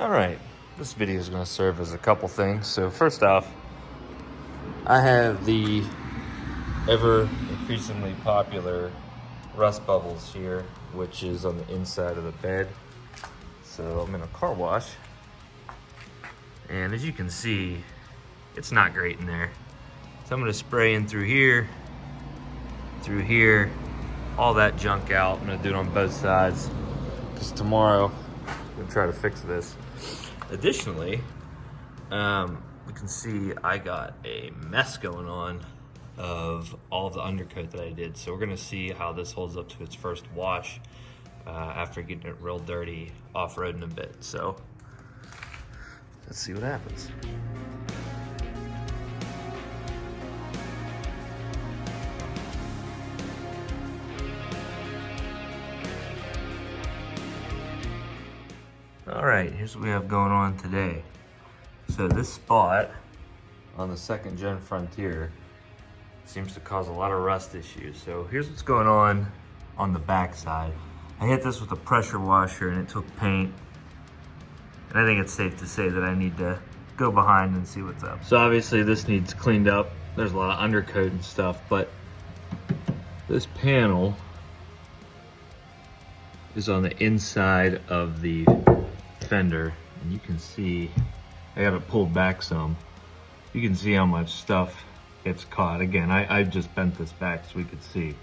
Alright, this video is going to serve as a couple things. So first off, I have the ever increasingly popular rust bubbles here, which is on the inside of the bed. So I'm in a car wash, and as you can see, it's not great in there. So I'm going to spray in through here, all that junk out. I'm going to do it on both sides, because tomorrow I'm going to try to fix this. Additionally, you can see I got a mess going on of all of the undercoat that I did. So we're going to see how this holds up to its first wash after getting it real dirty off-roading a bit. So let's see what happens. All right, here's what we have going on today. So this spot on the second gen Frontier seems to cause a lot of rust issues. So here's what's going on the back side. I hit this with a pressure washer and it took paint. And I think it's safe to say that I need to go behind and see what's up. So obviously this needs cleaned up. There's a lot of undercoat and stuff, but this panel is on the inside of the fender, and you can see I got it pulled back some. You can see how much stuff it's caught. Again, I just bent this back so we could see.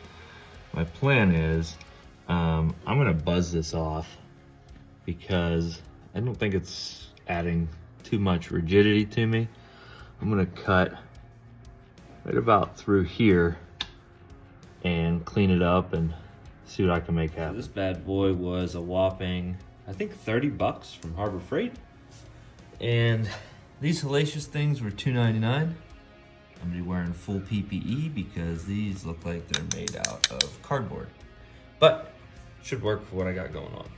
My plan is I'm gonna buzz this off because I don't think it's adding too much rigidity to me. I'm gonna cut right about through here and clean it up and see what I can make happen. So this bad boy was a whopping, I think, 30 bucks from Harbor Freight. And these hellacious things were $2.99. I'm gonna be wearing full PPE because these look like they're made out of cardboard. But should work for what I got going on.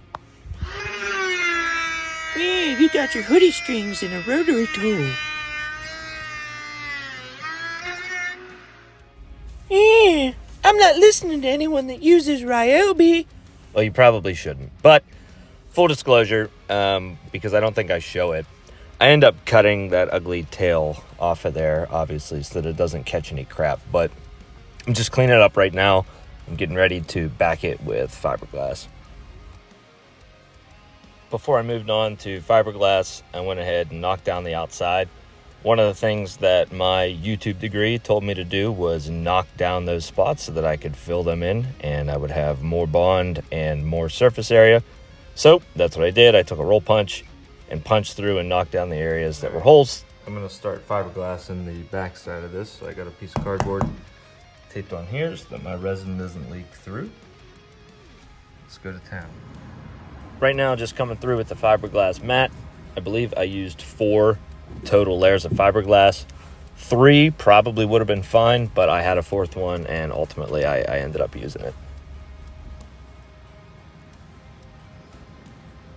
Hey, you got your hoodie strings and a rotary tool. Yeah, I'm not listening to anyone that uses Ryobi. Well, you probably shouldn't. But full disclosure, because I don't think I show it, I end up cutting that ugly tail off of there, obviously, so that it doesn't catch any crap. But I'm just cleaning it up right now. I'm getting ready to back it with fiberglass. Before I moved on to fiberglass, I went ahead and knocked down the outside. One of the things that my YouTube degree told me to do was knock down those spots so that I could fill them in and I would have more bond and more surface area. So that's what I did. I took a roll punch and punched through and knocked down the areas that were holes. I'm gonna start fiberglass in the back side of this. So I got a piece of cardboard taped on here so that my resin doesn't leak through. Let's go to town. Right now, just coming through with the fiberglass mat. I believe I used 4 total layers of fiberglass. 3 probably would have been fine, but I had a 4th one and ultimately I ended up using it.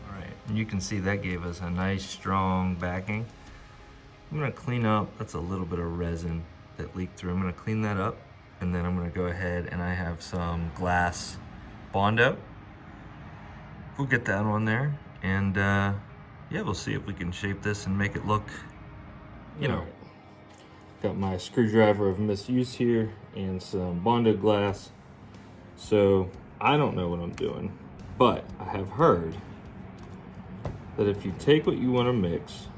All right, and you can see that gave us a nice strong backing. I'm gonna clean up, that's a little bit of resin that leaked through. I'm gonna clean that up and then I'm gonna go ahead and I have some glass Bondo. We'll get that on there and yeah, we'll see if we can shape this and make it look, you know. Got my screwdriver of misuse here and some bonded glass. So I don't know what I'm doing, but I have heard that if you take what you want to mix,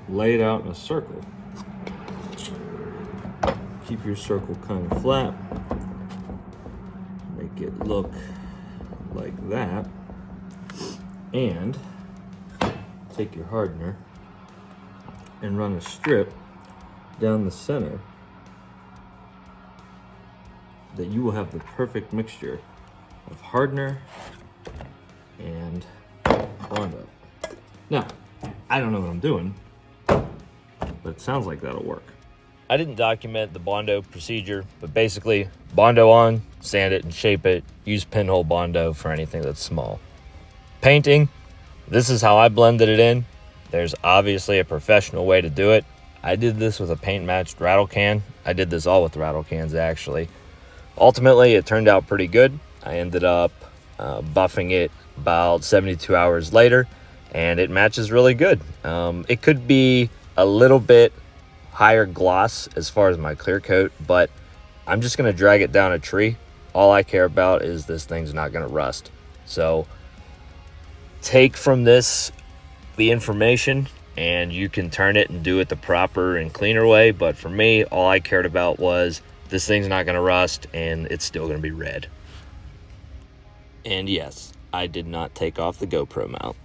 lay it out in a circle, keep your circle kind of flat, make it look like that, and take your hardener and run a strip down the center, that you will have the perfect mixture of hardener and Bondo. Now, I don't know what I'm doing, but it sounds like that'll work. I didn't document the Bondo procedure, but basically Bondo on, sand it and shape it, use pinhole Bondo for anything that's small. Painting, this is how I blended it in. There's obviously a professional way to do it. I did this with a paint matched rattle can. I did this all with rattle cans actually. Ultimately, it turned out pretty good. I ended up buffing it about 72 hours later and it matches really good. It could be a little bit higher gloss as far as my clear coat, but I'm just going to drag it down a tree. All I care about is this thing's not going to rust. So take from this the information, and you can turn it and do it the proper and cleaner way. But for me, all I cared about was this thing's not going to rust and it's still going to be red. And yes, I did not take off the GoPro mount.